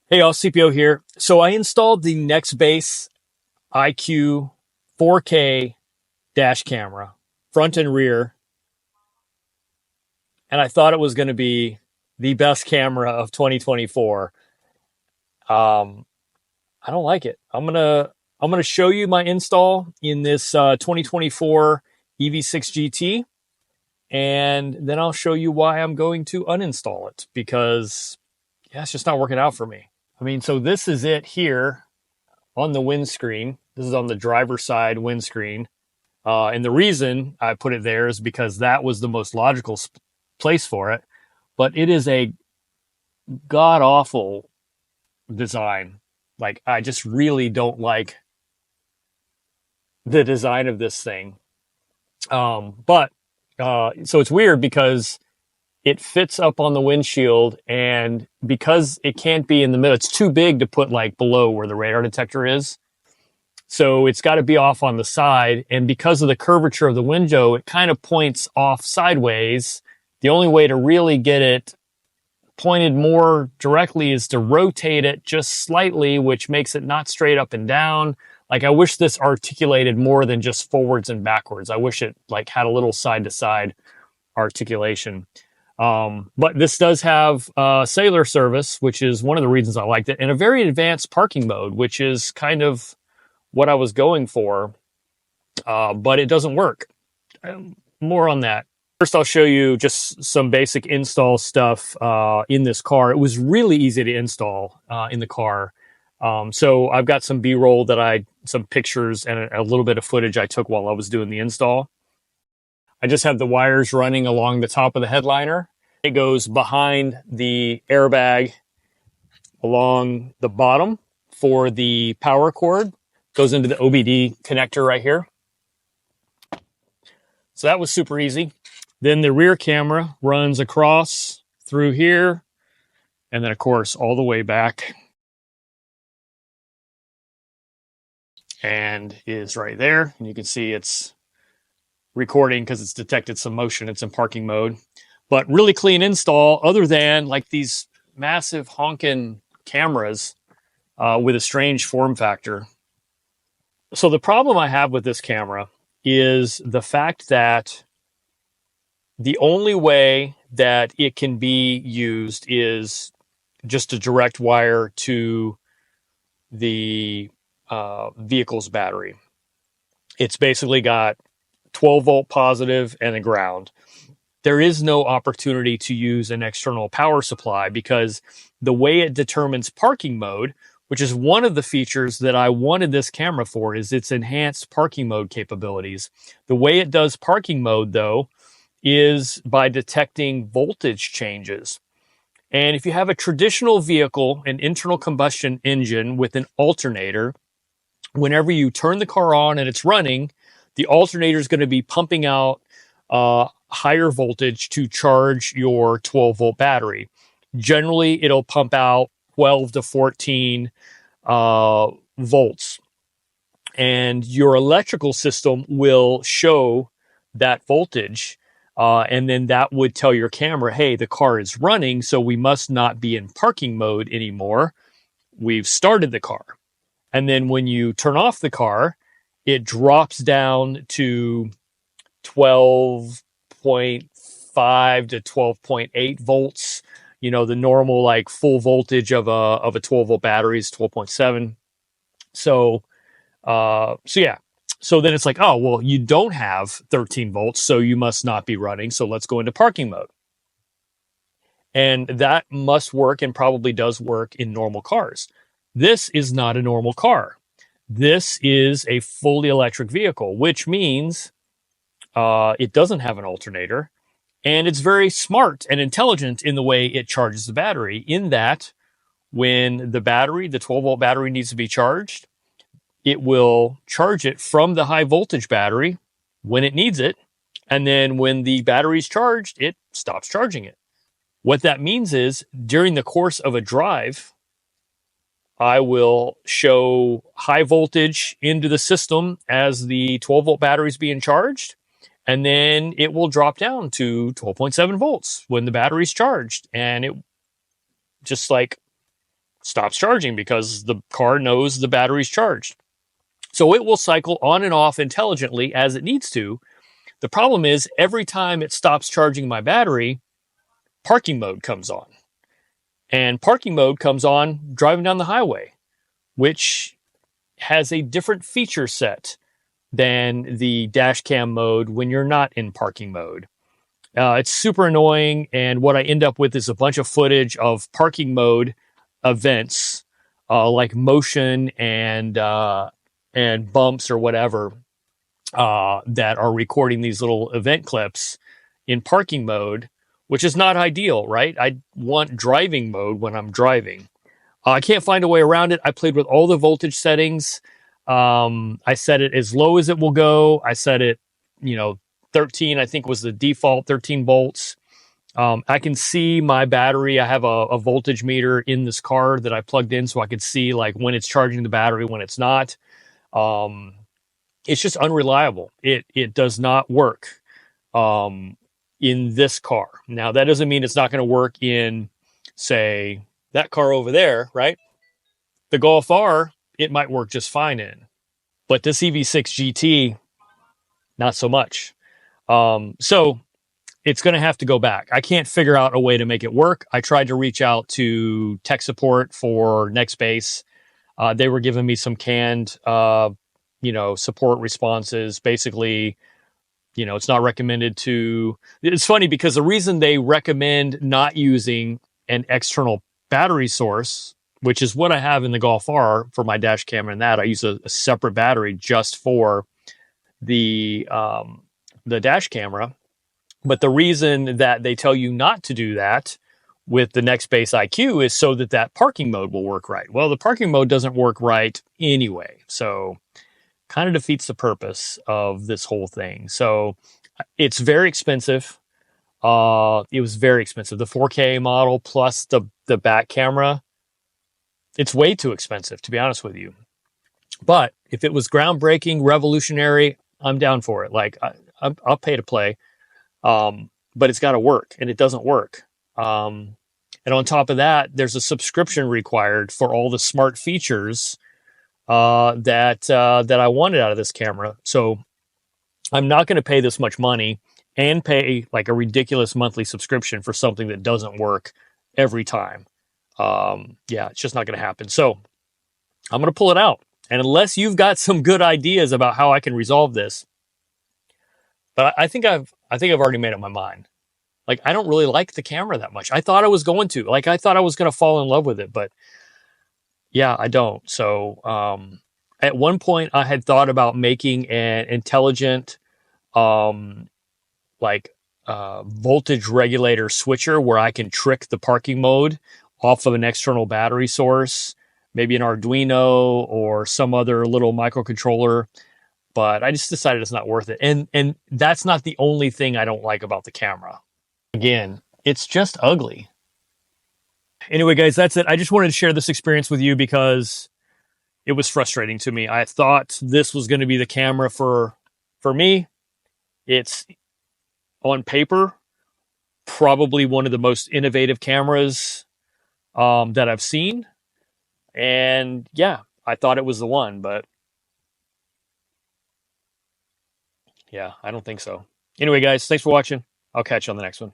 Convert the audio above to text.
Hey, all, CPO here. So I installed the Nextbase IQ 4K dash camera, front and rear, and I thought it was going to be the best camera of 2024. Um, I don't like it. I'm gonna show you my install in this 2024 EV6 GT, and then I'll show you why I'm going to uninstall it because yeah, it's just not working out for me. I mean, so this is it here on the windscreen. This is on the driver's side windscreen. And the reason I put it there is because that was the most logical place for it. But it is a god awful design. Like, I just really don't like the design of this thing. So it's weird because it fits up on the windshield, and because it can't be in the middle, it's too big to put like below where the radar detector is. So it's got to be off on the side. And because of the curvature of the window, it kind of points off sideways. The only way to really get it pointed more directly is to rotate it just slightly, which makes it not straight up and down. Like, I wish this articulated more than just forwards and backwards. I wish it like had a little side to side articulation. But this does have cellular service, which is one of the reasons I liked it, and a very advanced parking mode, which is kind of what I was going for, but it doesn't work. More on that. First, I'll show you just some basic install stuff in this car. It was really easy to install in the car. So I've got some B-roll some pictures and a little bit of footage I took while I was doing the install. I just have the wires running along the top of the headliner. It goes behind the airbag along the bottom for the power cord. Goes into the OBD connector right here. So that was super easy. Then the rear camera runs across through here, and then of course all the way back, and is right there. And you can see it's recording because it's detected some motion. It's in parking mode, but really clean install, other than like these massive honking cameras with a strange form factor. So the problem I have with this camera is the fact that the only way that it can be used is just a direct wire to the vehicle's battery. It's basically got 12-volt positive and a ground. There is no opportunity to use an external power supply because the way it determines parking mode, which is one of the features that I wanted this camera for, is its enhanced parking mode capabilities. The way it does parking mode, though, is by detecting voltage changes. And if you have a traditional vehicle, an internal combustion engine with an alternator, whenever you turn the car on and it's running, the alternator is going to be pumping out higher voltage to charge your 12-volt battery. Generally, it'll pump out 12 to 14 volts. And your electrical system will show that voltage. And then that would tell your camera, hey, the car is running, so we must not be in parking mode anymore. We've started the car. And then when you turn off the car, it drops down to 12.5 to 12.8 volts. You know, the normal like full voltage of a 12-volt battery is 12.7. So yeah. So then it's like, oh, well, you don't have 13 volts, so you must not be running. So let's go into parking mode. And that must work and probably does work in normal cars. This is not a normal car. This is a fully electric vehicle, which means it doesn't have an alternator. And it's very smart and intelligent in the way it charges the battery, in that when the 12-volt battery needs to be charged, it will charge it from the high voltage battery when it needs it. And then when the battery's charged, it stops charging it. What that means is during the course of a drive, I will show high voltage into the system as the 12-volt battery is being charged. And then it will drop down to 12.7 volts when the battery's charged. And it just like stops charging because the car knows the battery's charged. So it will cycle on and off intelligently as it needs to. The problem is every time it stops charging my battery, parking mode comes on. And parking mode comes on driving down the highway, which has a different feature set than the dash cam mode when you're not in parking mode. It's super annoying, and what I end up with is a bunch of footage of parking mode events, like motion and bumps or whatever, that are recording these little event clips in parking mode, which is not ideal, right? I want driving mode when I'm driving. I can't find a way around it. I played with all the voltage settings. I set it as low as it will go. I set it, 13, I think was the default, 13 volts. I can see my battery. I have a voltage meter in this car that I plugged in so I could see like when it's charging the battery, when it's not. It's just unreliable. It does not work in this car. Now, that doesn't mean it's not going to work in, say, that car over there, right? The Golf R, it might work just fine in. But this EV6 GT, not so much. So it's going to have to go back. I can't figure out a way to make it work. I tried to reach out to tech support for Nextbase. They were giving me some canned, support responses. Basically, it's not recommended to... It's funny because the reason they recommend not using an external battery source, which is what I have in the Golf R for my dash camera and that, I use a separate battery just for the dash camera. But the reason that they tell you not to do that with the Nextbase IQ is so that parking mode will work right. Well, the parking mode doesn't work right anyway. So kind of defeats the purpose of this whole thing. So it's very expensive. It was very expensive. The 4K model plus the back camera, it's way too expensive, to be honest with you. But if it was groundbreaking, revolutionary, I'm down for it. Like I'll pay to play. But it's got to work, and it doesn't work. And on top of that, there's a subscription required for all the smart features that I wanted out of this camera. So I'm not going to pay this much money and pay like a ridiculous monthly subscription for something that doesn't work every time. It's just not going to happen. So I'm going to pull it out. And unless you've got some good ideas about how I can resolve this, but I think I've already made up my mind. Like, I don't really like the camera that much. I thought I was going to. Like, I thought I was going to fall in love with it, but yeah, I don't. So, at one point, I had thought about making an intelligent, voltage regulator switcher where I can trick the parking mode off of an external battery source, maybe an Arduino or some other little microcontroller. But I just decided it's not worth it. And that's not the only thing I don't like about the camera. Again, it's just ugly. Anyway, guys, that's it. I just wanted to share this experience with you because it was frustrating to me. I thought this was going to be the camera for me. It's, on paper, probably one of the most innovative cameras that I've seen. And yeah, I thought it was the one, but yeah, I don't think so. Anyway, guys, thanks for watching. I'll catch you on the next one.